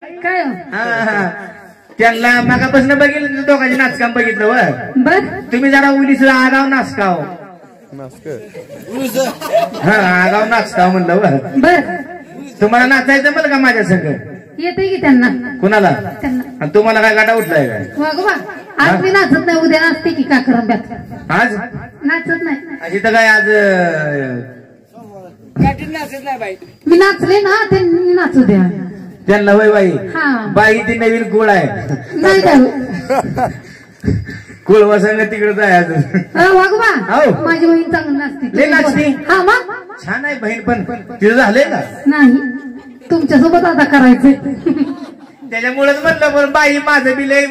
काय त्यांना मागापासून बघितलं दोघांचे नाचकाम बघितलं वर बर तुम्ही जरा उलीच आगाव नाचकाव हा आगाव नाचकाव म्हणलं वर बर तुम्हाला नाचायचं मला का माझ्या संग येते की त्यांना कुणाला त्यांना आणि तुम्हाला काय गाडा उठलाय काय वागवा आज मी नाचत नाही उद्या नाचते की का करंब्यात आज नाचत नाही इथं काय आज मी नाचले ना त्यांनी नाचू द्या त्यांना वय बाई हा बाई ती नवीन कुळ आहे नाही काय कुळवासंग तिकडे जायचं वागवा हो. माझी बहीण चांगली नाचते लय नाचते? हा मग छान आहे बहीण पण तिथं झालंय का नाही तुमच्यासोबत आता करायचंय त्याच्यामुळेच म्हणलं पण बाई माझं बी लय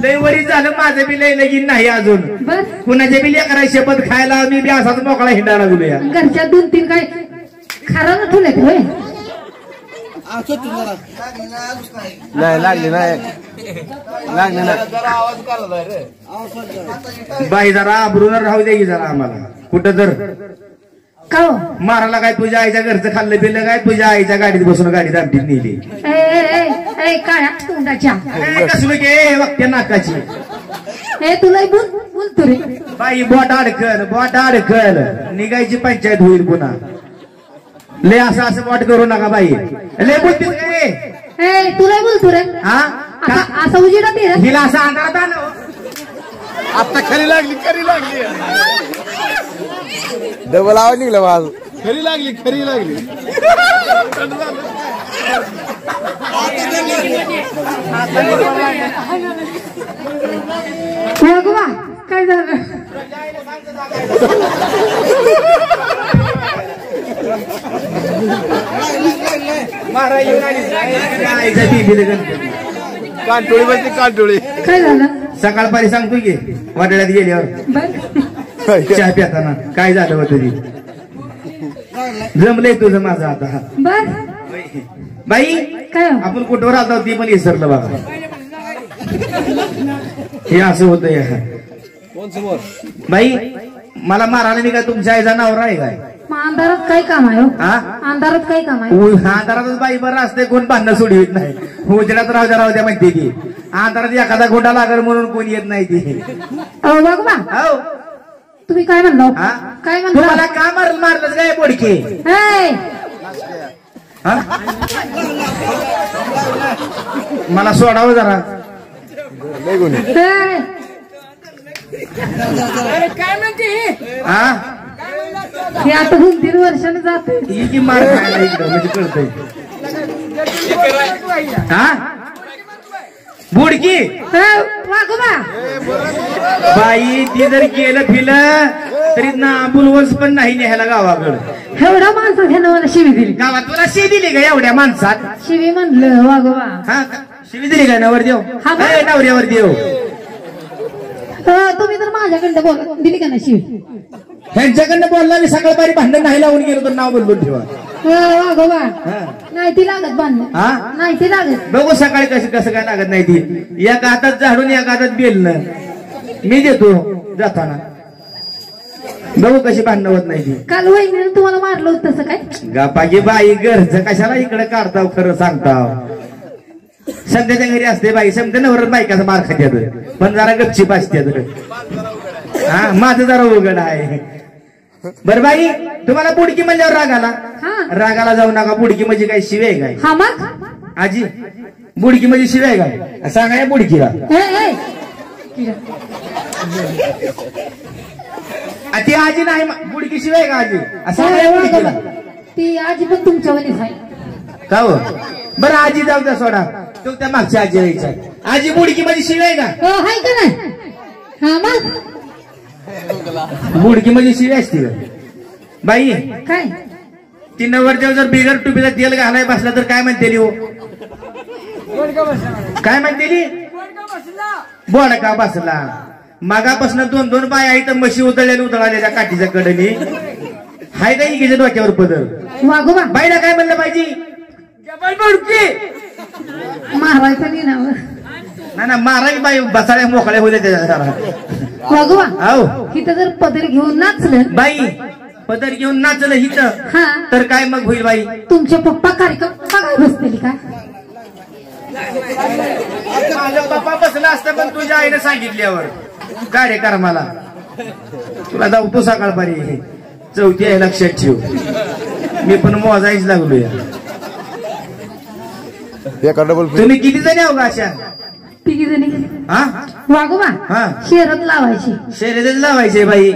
लय वरी झालं माझं बी लय लगीन नाही अजून बर कुणाच्या बी लेकरा शपथ खायला मी बी असाच मोकळा हिंडायला गेलो या घरच्या 2-3 काय खरं न ठेवले होय नाही लागली नाही लागली नाही बाई जरा आबरून राहू दे की जरा आम्हाला कुठं तर का हो? मारायला काय तुझ्या आईच्या घरचं खाल्लं पिल्लं काय तुझ्या आईच्या गाडीत बसून गाडीत आमटीत नेली काय तोंडाच्या कसलं के वागते नाकाची हे तुला बोलतो रे बाई बोट अडकल निघायची पंचायत होईल पुन्हा लय असं बोट करू नका बाई लय बोलतीस काय तुला बोलतो रे हा असं उजेडात ये रे. हिला असं अंधारात आलं आता खरी लागली डबल आवाज निघला माझ खरी लागली वागवा काय झालं कानटोळी बसली कानटोळी काय झालं सकाळपारी सांगतो की वाटड्यात गेल्यावर बर चहा पिताना काय झालं होतं ती जमलंय तुझं माझं आता बर बाई काय आपण कुठवर आलो ती पण विसरलं बघा हे असं होतं या बाई मला मारायला मी काय तुमच्या आईचा नवरा आहे काय मग अंधारात काय काम आहे हो? हा अंधारात काय काम आहे अंधारातच बाई बरं असते कोण भांडणं सोडवित नाही उजेडात राहू द्या म्हणते ती अंधारात एखादा गोंडा लागल म्हणून कोण येत नाही ती वागवा हो तुम्ही काय म्हणलो हा? काय तुम्हाला म्हणतो का मारलंच काय बोडके मला सोडावं जरा काय म्हणते हा हे आता 2-3 वर्षाने जाते ही की मार खायला इकडं म्हणजे कळतंय हा बुडकी वागवा बाई ती जर गेलं फिलं तरी ना बुलवंस पण नाही न्यायला गावाकडं एवढा माणसं घ्यानं मला शिवी दिली गावात तुला शे दिली का एवढ्या माणसात शिवी म्हणलं वागवा हा शिवी दिली का नवरदेव हा, बा. नवऱ्यावर देव तुम्ही तर माझ्याकडनं बोल दिली का ना शिवी ह्यांच्याकडनं बोलला मी सकाळपारी भांडण नाही लावून गेलो तर नाव बदलून ठेवा वागवा हा. नाही ती लागत बांधणं हा नाही ती लागत बघू सकाळी कसं काय लागत नाही ती एका हातात झाडून एका हातात बेलणं मी देतो जाताना बघू कशी भांडणं होत नाही ती काल वहिनीने तुम्हाला मारलं होतं तसं काय गापागी बाई घरचं कशाला इकडे काढताव खरं सांगताव संध्याच्या घरी असते बाई समजा नवर बायकाचा मार खात्यात पण जरा गपचीप असत्यात हा माझं जरा उघड आहे बरं बाई तुम्हाला बुडकी म्हणल्यावर रागाला जाऊ नका बुडकी म्हणजे काय शिवे आहे काय हा मग आजी बुडकी म्हणजे शिवे आहे काय सांगा या बुडकीला ती आजी नाही बुडकी शिवाय का आजी असं ती आजी पण तुमच्यावरच आहे का हो बरं आजी जाऊ द्या सोडा तो त्या मागच्या आजी यायचा आजी बुडकी म्हणजे शिवाय का हाय का नाही हा मग बुडकी म्हणजे शिवाय असते बाई काय ती नवरदेव जर बिगर टुपीला तेल घालाय बसला तर काय म्हणते हो काय म्हणते बोडका बसला मागापासून 2-2 बाया इथं म्हशी उतळल्या त्या काठीच्या कडनी हाय का इकडे डोक्यावर पदर वागोबा बाईला काय म्हणलं पाहिजे मारायचं नाही ना माराय बाई बसाळ्या मोकळ्या होत्या त्याच्या वागोबा हो इथं जर पदर घेऊन नाचलं बाई पदर घेऊन नाचलं हिथं हा तर काय मग होईल बाई तुमचे पप्पा कार्यक्रम बघायला बसलेली काय असतं पण तुझ्या आईने सांगितल्यावर कार्यक्रमाला तुला धावतो सकाळपारी चौथी आहे लक्षात ठेव. मी पण मोजायच लागलोय. तुम्ही किती जणी आहो का अशा? तिघी जणी. हा वागोबा हा शेरत लावायची. शर्यत लावायचे बाई.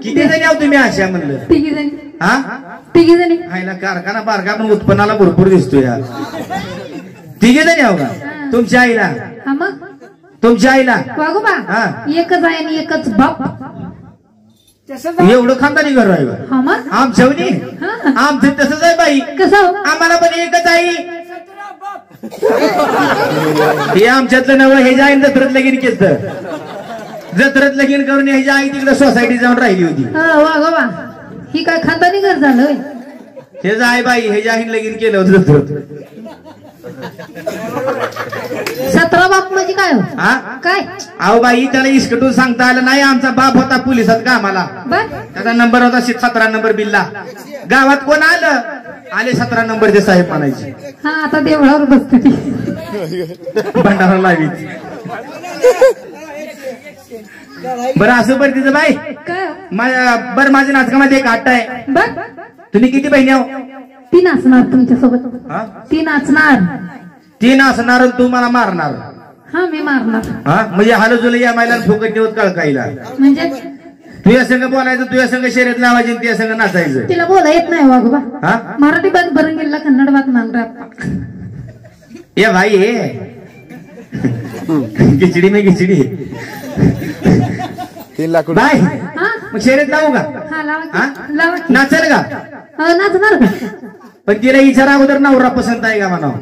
किती जणी आहो तुम्ही अशा म्हणलं? तिघी जणी. हा तिघी जणी. हायला कारखाना बारका पण उत्पन्नाला भरपूर दिसतोय. तिघे जणी आहो का? तुमच्या आईला? हा मग तुमच्या आईला? वागोबा हा. एकच आहे आणि एकच बाप. एवढं खानदानी घर आहे. हा मग आमच्यावनी हा. आमचं तसंच आहे बाई. कसं आम्हाला पण एकच आई. हे आमच्यातलं नवं हे जे आईन जत्रेत लगीन केलं. जत्रेत लगीन करून ह्याची आई तिकडे सोसायटी जाऊन राहिली होती. वागोबा ही काय खानदानी घर झालं? हे जे आहे बाई हे जे आईन लगीन केलं होतं जत्रेत. 17 बाप म्हणजे काय हो? हा काय? अहो बाई त्याला इस्कटून सांगता आलं नाही. आमचा बाप होता पोलिसात कामाला. बर त्याचा नंबर होता 17 नंबर बिल्ला. गावात कोण आलं आले 17 नंबरचे साहेब म्हणायचे. हा आता देवळावर बसते ती. भंडारा लावीत. बरं असं बरं तिचं बाई काय बरं माझ्या नाटकामध्ये एक आट्टा आहे. बर तुम्ही किती बहिणी आहो? 3 असणार तुमच्यासोबत. हा? 3 असणार. 3 असणार तू मला मारणार. हा मी मारणार. हा म्हणजे हालजुल या मायला फुकट नेवत कळकाईला. म्हणजे तुझ्या संघ बोलायचं तुझ्या संघ शर्यत लावायची तुझ्या संघ नाचायचं. तिला बोला येत नाही वागोबा. हा मराठी बात बरं गेला कन्नड बात मांगरा. ये भाई खिचडी में खिचडी 3 लाख बाय. हा मग शर्यत लावू का? हा लावा हा? की. लावा की. नाचेल का? नाचणार का? पण तिला विचारा अगोदर नवरा पसंत आहे का म्हणावं.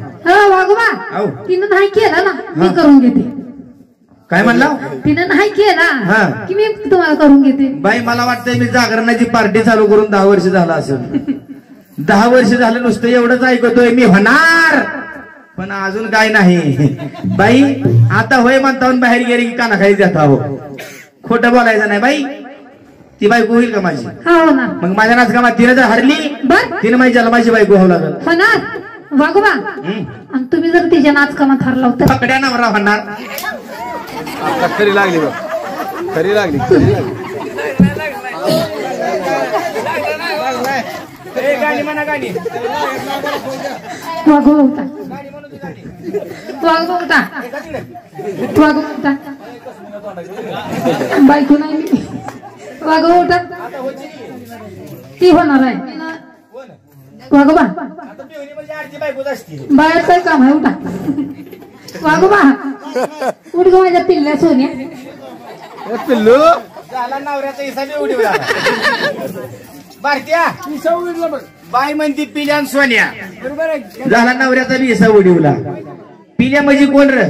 वागोबा हो. तिनं नाही केला ना मी करून घेते. काय म्हणला? तिनं नाही केला हा. की मी तुम्हाला करून घेते. बाई मला वाटतंय मी जागरणाची पार्टी चालू करून 10 वर्ष झालं असेल. 10 वर्ष झालं नुसतं एवढंच ऐकतोय मी होणार पण अजून काय नाही. बाई आता होय म्हणता बाहेर गेली की कानाखाली जाता हो. खोटं बोलायचं नाही बाई. ती बायको होईल का माझी? हा हो ना. मग माझ्या नाचकामात तिने जर हरली बर तिने माझी जन्माची बायको व्हावं लागल. होणार वागोबा. आणि तुम्ही जर तिच्या नाचकामात हरला तर पकड्या नवरा होणार. खरी लागली बघ. खरी लागली. वागोबा होता. वागोबा होता. वागोबा होता. बायको नाही मी. वागोबा होता. ती होणार आहे वागोबा. बाहेर काय काम आहे उठा. वागोबा उठ ग माझ्या पिल्ल्या सोन्या. पिल्लू झाला नवऱ्याचा हिसाब उडीवला. बारक्या बाई म्हणती पिल्या सोन्या. झाला नवऱ्याचा बी हिसाब उडीवला. पिल्या म्हणजे कोण र?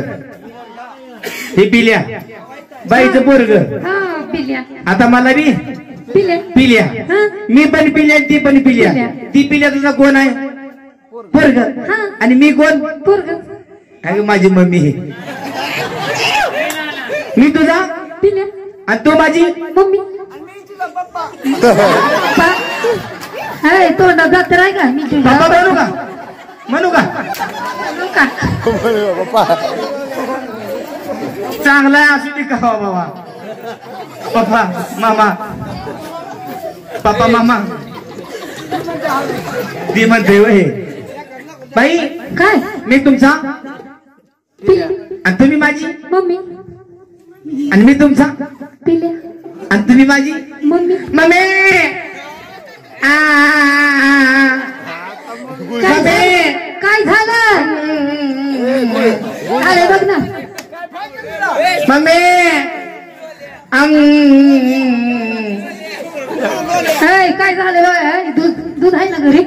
हे पिल्या बाईचं पोरग. हा पिल्ल्या. आता मला बी पिल्ल्या. पिल्या. हा मी पण पिल्या ती पण पिल्या. पिल्या. ती पिल्या तुझा कोण आहे? पोरग. हा. आणि मी कोण? पोरग. काय माझी मम्मी. मी तुझा पिल्ल्या. आणि तू माझी मम्मी. तोंडात जात राय का मी तुझ्या पप्पा म्हणू का? म्हणू का? का? पप्पा चांगला आहे असू दे का बाबा. पप्पा मामा पप्पा मामा ती म्हणते वय बाई काय मी तुमचा पिल्ल्या. आणि तुम्ही माझी मम्मी. आणि मी तुमचा पिल्ल्या. आणि तुम्ही माझी मम्मी. मम्मी. काय काय झालं? अरे बघ ना मम्मी. काय झालं बघ? दूध आहे ना घरी?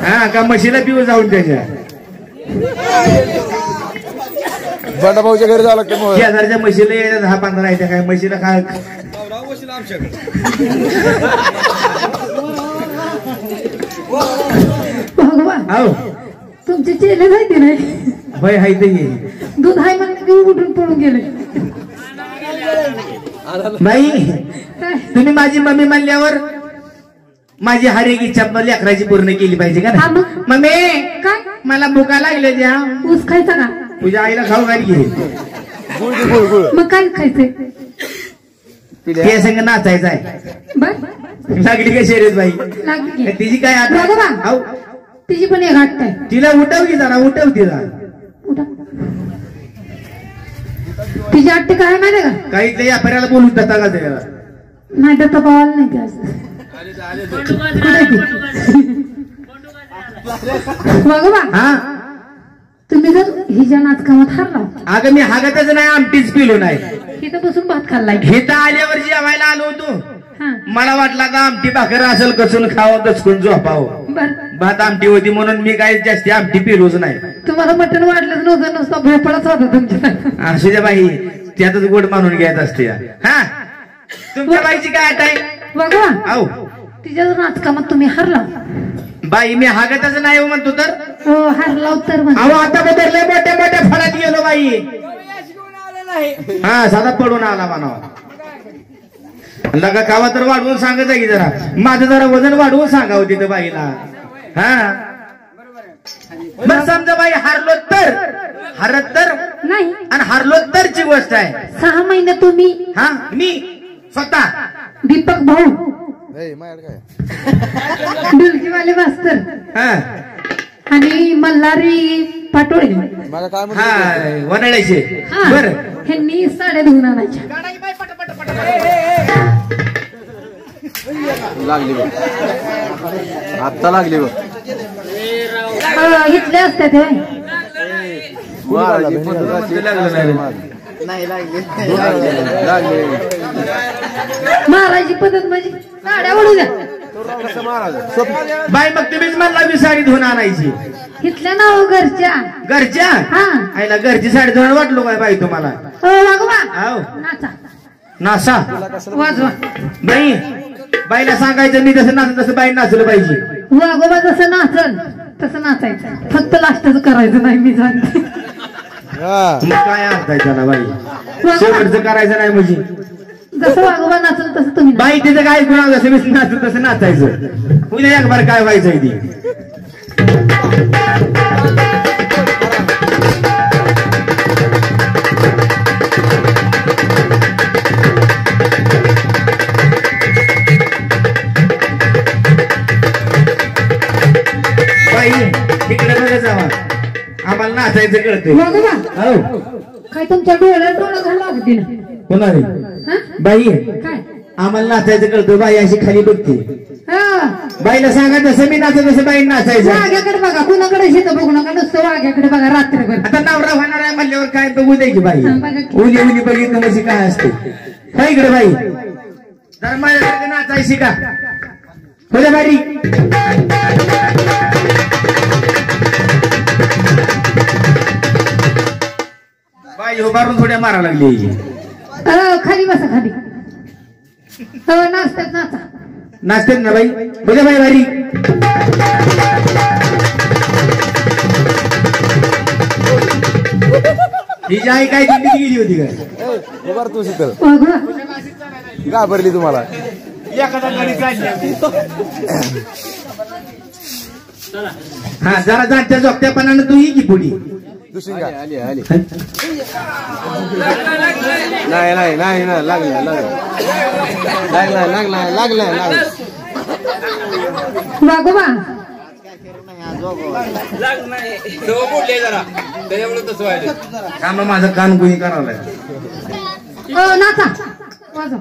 हा का म्हशीला पिऊ जाऊन त्याच्या बंडा भाऊच्या घरी जावं लागतं. 1000च्या म्हशीला 10-15 आहे त्या काय म्हशीला काय भगवान हो तुमचे चेले माहिती नाही. भय हाय ते दूध आहे म्हणलं की उठून पडून गेले. बाई तुम्ही माझी मम्मी म्हणल्यावर माझी हर एक इच्छा लेकराची पूर्ण केली पाहिजे का हा ना? मग. मम्मी काय मला भुका लागले द्या. ऊस खायचा का? तुझ्या आईला खाऊ घाल घे. गुळ दे, गुळ गुळ मग काय खायचंय ते संग नाचायचं आहे. बर लागली का शर्यत बाई लागली की. तिची काय आठ बघा बा. आऊ, तिची पण एक आठ आहे. तिला उठव की जरा उठव तिला. उठा. तिची आठ काय माहिती का काही ते व्यापाऱ्याला बोलून जाता का त्याला नाही तर तपावाला नाही ते असं. कुठे आहे ती? बघा बा. हा तुम्ही जर हिच्या नाचकामात हारला अगं मी हागतच नाही आमटीच पिलो नाही. तिथं बसून भात खाल्लाय इथं आल्यावर जेवायला आलो होतो. हा मला वाटलं का आमटी भाकर असेल कसून खावं दचकून झोपावं. बर भात आमटी होती म्हणून मी काही जास्ती आमटी पिलोच नाही. तुम्हाला मटण वाढलंच नव्हतं नुसता भोपळाच होता तुमच्या. असू द्या बाई त्यातच गोड मानून घ्यायच असते. हा तुमच्या बाईची काय आठ आहे बघा आहो तिच्या जर नाचकामात तुम्ही हारला बाई मी हागतच नाही हो म्हणतो तर. हो हारला तर अहो आता बदलले मोठ्या मोठ्या फळात गेलो बाई. हा साधा पडून आला म्हणावा. लगा कावा तर वाढवून सांगायचं की जरा माझं जरा वजन वाढवून सांगावं तिथं बाईला. हा मग समजा बाई हारलो तर हरत तर नाही आणि हारलो तरची गोष्ट आहे. 6 महिने तुम्ही हा मी स्वतः दीपक भाऊ नाही माझ्याकडे काय डुलकीवाले मास्तर हा आणि मल्हारी पाटोळे मला काय हा म्हणतो वनाळ्याचे हा बर ह्यांनी साड्या धुवून आणायच्या. लागली बघ आत्ता लागली बघ इथले असतात हे. महाराजी पद्धत म्हणजे साड्या ओढू द्या. बाई मग तुम्हीच म्हणला मी साडी धुवून आणायची. इथल्या नाव घरच्या घरच्या हा आईला घरची साडी धुवून वाटलो काय बाई तुम्हाला. वागोबा आहो नाचा नासा वाजवा. बाई बाईला सांगायचं मी जसं नाचत तसं बाई नाचलं पाहिजे. वागोबा जसं नाचल तसं नाचायचं फक्त लास्टच करायचं नाही मी सांगते. हा मग काय अर्थ आहे त्याला बाई शेवटचं करायचं नाही म्हणजे. जसं वागोबा नाचल तसं तुम्ही नाचा. बाई तिचं काय गुन्हा जसं मी नाचत तसं नाचायचं. उद्या एक बार काय व्हायचंय ती. बाई तिकडे बघा जावा आम्हाला नाचायचं कळतंय. वागोबा हो काय तुमच्या डोळ्यात डोळा घाला अगदी ना. कोणाने हा? बाई काय आम्हाला नाचायचं कळतं. बाई अशी खाली बघते. हा बाईला सांगा जसं मी नाचत तसं बाई नाचायचं. वाघ्याकडे बघा कुणाकडे शेत बघू नका नुसतं वाघ्याकडे बघा रात्रभर. आता नवरा होणार आहे म्हणल्यावर काय बघू द्यायची बाई. हा, बघा की. उली उली बघितलं म्हणजे काय असते. हा इकडे बाई जरा माझ्यासारखं नाचायची का हो द्या बाई. बाई उभारून थोड्या मारा लागली. खाली बसा खाली. नाचतात नाचा. नाचतात ना बाई हो द्या बाई बारी. हिची आई काय दिंडीत गेली होती काय. उभार तू शीतल वाघोबा घाबरली तुम्हाला एखादा गाडी काढली. हा जरा जाणत्या जोगत्यापणानं तू ही की पुढी. दुसरी का आली आली नाही नाही नाही ना लागला लागला लागला लागला लागला वाघोबा का मग माझं कान गुही करावं नाचा वाजव.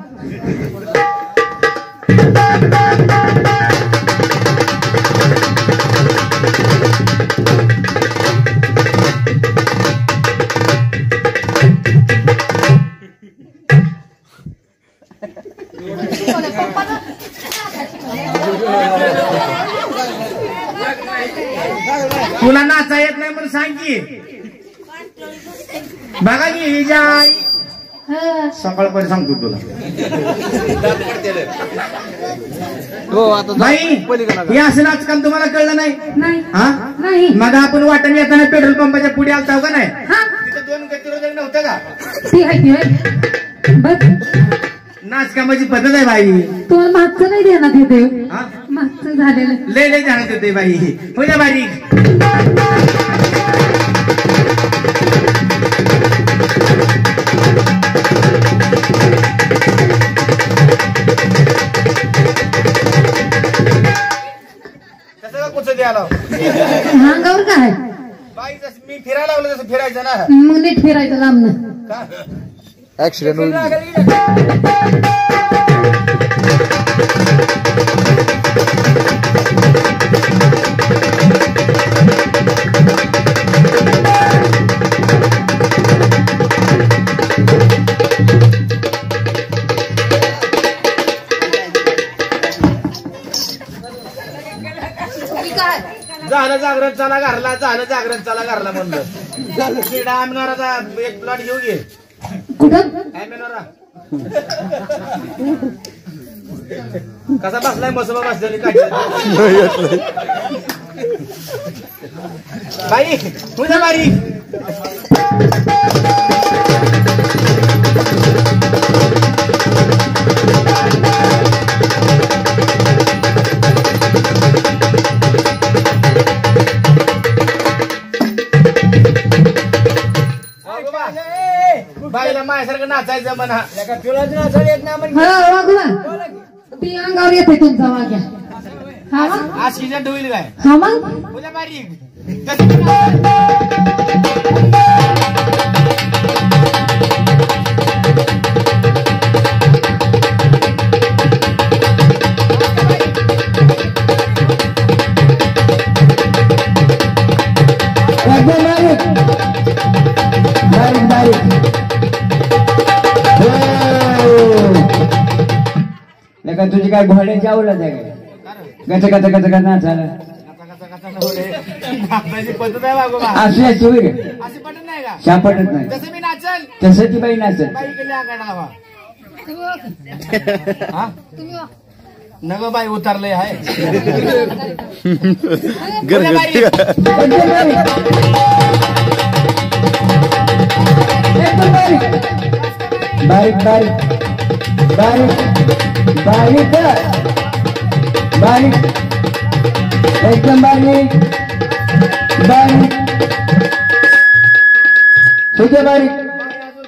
तुला नाचा येत नाही म्हणून सांग की. बघा की हिच्या आई सकाळपर्यंत सांगतो तुला. हो आता बाई पलीकडे हे असं नाचकाम तुम्हाला कळलं नाही. नाही हा नाही. मग आपण वाटण येताना पेट्रोल पंपाच्या पुढे आलता का नाही. हा तिथं 2 गतिरोधक नव्हतं का. ती आहे ती आहे. बस नाचकामाची पद्धत आहे बाई. तुम्हाला मागचं नाही देणार येते. हा मागचं झालेलं लय लय जाणत होते बाई. हो द्या बारीक. बरोबर काय बाई जसं मी फिरायला लागलो तसं फिरायचं ना. मग नीट फिरायचं लांबनं. का ऍक्सिडेंट होईल. झालं जागरण चला घरला, झालं जागरण चला घरला म्हणलं. तिकडे आमनाराचा एक प्लॉट घेऊ घे. कुठं आमनारा कसा बसलाय मसोबा बसलेली काढली. बाई तुझ्या बारी बाईला माझ्यासारखं नाचायचं म्हणा. तुला नाचायला येत ना म्हणजे हा वागवा ती अंगावर येते तुमचा वाग्या. हा मग आज किजन होईल काय. हा मग तुझ्या बारी तुझी काय घोड्याची आवडत आहे काय कच कच कच कच नाचायला पद्धत आहे बाबा. असं आहे तुम्ही अशी पटत नाही का. शा पटत नाही जसं मी नाचल तसं ती बाई नाचत. बाई केली अंगाला हवा. हा नग बाई उतरलंय आहे. घरगुती बारीक बारीक बारीक बारीक बारीक एकदम बारीक बारीक तुझे बारीक.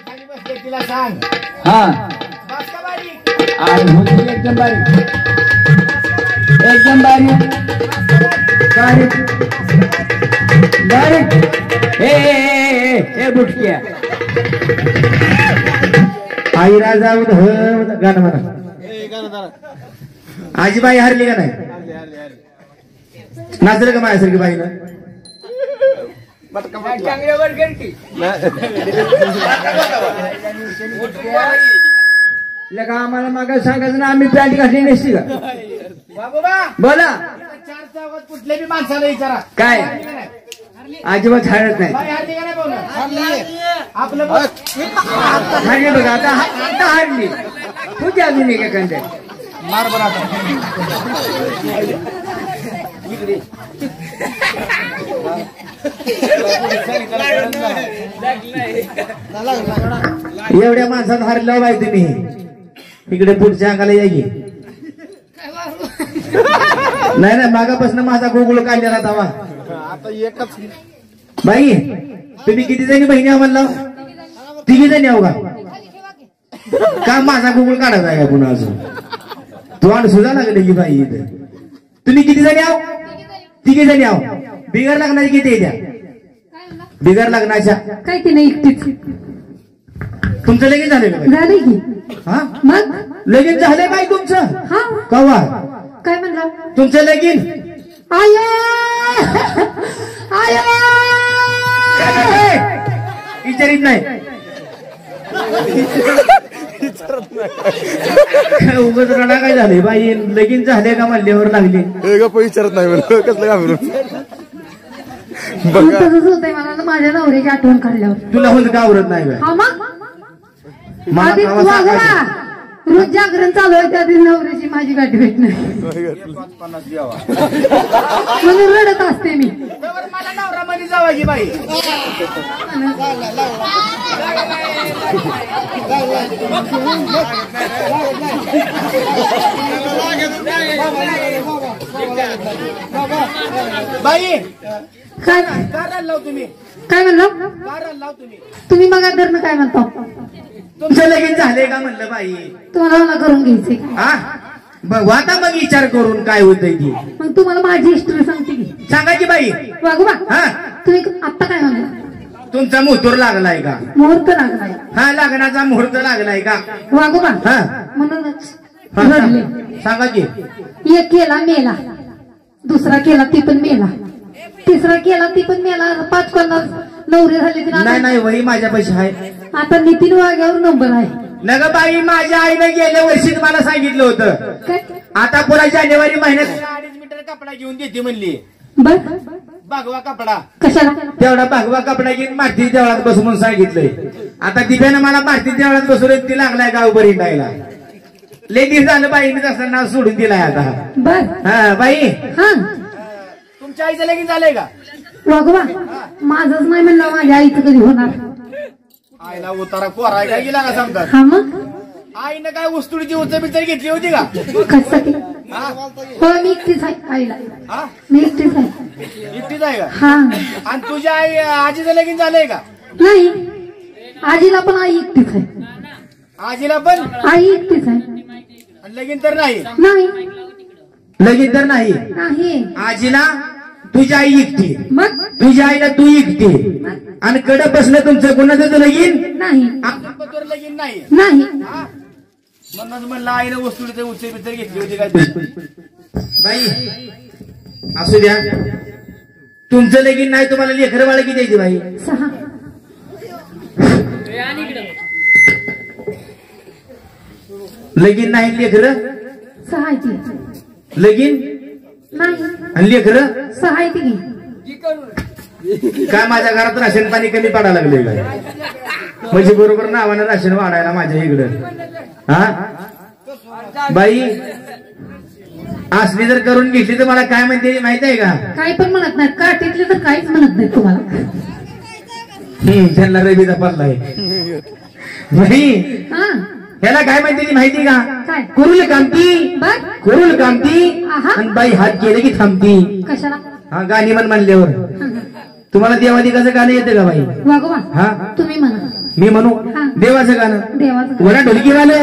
खाली बसले तिला सांग. हा बस का बाई. आणि होती एकदम बारीक एकदम बारीक बारीक बारीक. ए बुटक्या आई राजा गाणं म्हणा. आजीबाई हरली का नाही. नाचलं का माझ्यासारखी बाईनं. लगा आम्हाला मागे सांगायचं ना आम्ही पॅन्ट घातली नसती का. बोला चार चौकात कुठल्या बी माणसाला विचारा काय अजिबात हरत नाही. बाई हरली का नाही पाहुणं. आपलं हरली बघा आता आता हरली तुझी अजून एक एखाद्या मार बरं आता. एवढ्या माणसात हरलं बाई तुम्ही. इकडे पुढच्या अंगाला या की. नाही नाही मागापासून माझा गोकुळ काढलेला तवा. आता एकच बाई तुम्ही किती जणी बहिणी म्हणला. तिघी जणी आहो का माझा गोकुळ काढायचा आहे का पुन्हा अजून. तोंड सुद्धा लागले की बाई इथे. तुम्ही किती जणी आहो. तिघी जणी आहो. बिगर लग्नाची किती द्या. बिगर लग्नाच्या काय ती नाही एकटीच तुमचं लगीन झालं का बाई? झाली की. हा मग लगीन झालंय बाई तुमचं. हा कवा काय म्हणला. तुमचं लगीन. आया आया विचारित नाही. उगाच रडा काय झाले बाई. लगीन झाले का म्हणल्यावर लागली. गप्प विचारत नाही म्हणून कसलं घाबरून. तसंच होतंय मला ना माझ्या नवऱ्याची आठवण काढल्यावर. तुला होत का आवरत नाही बाई. हा मग मला आधीच गावात वागवा. सांगायचं. रोज जागरण चालू आहे त्या दिवशी नवऱ्याची माझी गाठी भेट नाही म्हणून रडत असते मी. मला नवरा मध्ये जावायची बाई. बाई काय काय लाव तुम्ही. काय म्हणलं काय लाव तुम्ही. तुम्ही मग धरणं काय म्हणता. तुमचं लगीन झालंय का म्हणलं बाई. तुम्हाला मला करून घ्यायचे. हा आता मग विचार करून काय होतंय ती मग तुम्हाला माझी हिस्ट्री सांगते की सांगायची बाई. वागोबा हा तुम्ही आता काय म्हणला तुमचा मुहूर्त लागलाय का? मुहूर्त लागलाय. हा लग्नाचा मुहूर्त लागलाय का? वागोबा हा म्हणूनच हा, रडले. सांगा की. एक केला मेला, दुसरा केला ती पण मेला, तिसरा केला ती पण मेला, 5-50 नवरे झाले. नाही नाही वही माझ्या पैसे आहे. आता नितीन वाघ्यावर नंबर आहे. नग बाई माझ्या आईने गेल्या वर्षीच मला सांगितलं होतं काय आता पुन्हा जानेवारी महिन्यात 2.5 मीटर कपडा घेऊन देते म्हणली. बर भागवा कपडा कशाला? तेवढा भागवा कपडा घेऊन मारती देवळात बसू म्हणून सांगितलंय. आता दिव्यानं मला मारती देवळात बसवलं ती लागलाय गावभरी जायला. लय दिवस झालं बाईने तसं नाव सोडून दिलाय आता. बर हा बाई हा तुमच्या आईचं लगीन झालंय का? वागोबा माझंच नाही म्हणलं, माझ्या आईचं कधी होणार? आईला उतारा कोराय काय गेला का सांगतात. हा मग आईनं काय वस्तूची उचल घेतली होती का? कशासाठी? हा? हो मी एकटीच आहे आईला. हा? मी एकटीच आहे. एकटीच आहे का? हा आणि तुझ्या आई आजीचं लगीन झालंय का? नाही, आजीला पण आई एकटीच आहे. आजीला पण आई एकटीच आहे. आणि लगीन तर नाही. नाही लगीन तर नाही. नाही आजीला तुझी आई एकटी, मग तुझ्या आईला तू एकटी, आणि कडे बसलं तुमचं कोणाचं लगीन? नाही आपण लगीन नाही. नाही म्हणूनच म्हणलं आईनं वस्तूचं उचल घेतली होती काय? बाई असू द्या, तुमचं लगीन नाही, तुम्हाला लेकरं बाळ किती द्यायची बाई? 6. लगीन नाही लेकरं? 6 आहे ती. लगीन नाही आणि लेकरं? 6 आहे ती. काय माझ्या घरात राशन पाणी कमी पडायला लागले काय? म्हणजे बरोबर नावानं राशन वाढायला माझ्या इकडं. हा बाई असली जर करून घेतली तर मला काय म्हणते माहित आहे का? काही पण म्हणत नाही, काठीतले तर काहीच म्हणत नाही तुम्हाला. त्यांना रवीचा पडला आहे बाई. हा ह्याला काय म्हणते ती माहिती का? काय? कुरुल कामती, बर कुरुल कामती, आहा. आणि बाई हात केले की थांबती. कशाला? हा गाणी म्हण म्हणल्यावर. तुम्हाला देवादिकाचं गाणं येतं का बाई? वागोबा हा तुम्ही म्हणा. मी म्हणू हा. देवाचं गाणं? देवाचं वरा ढोलकी वाले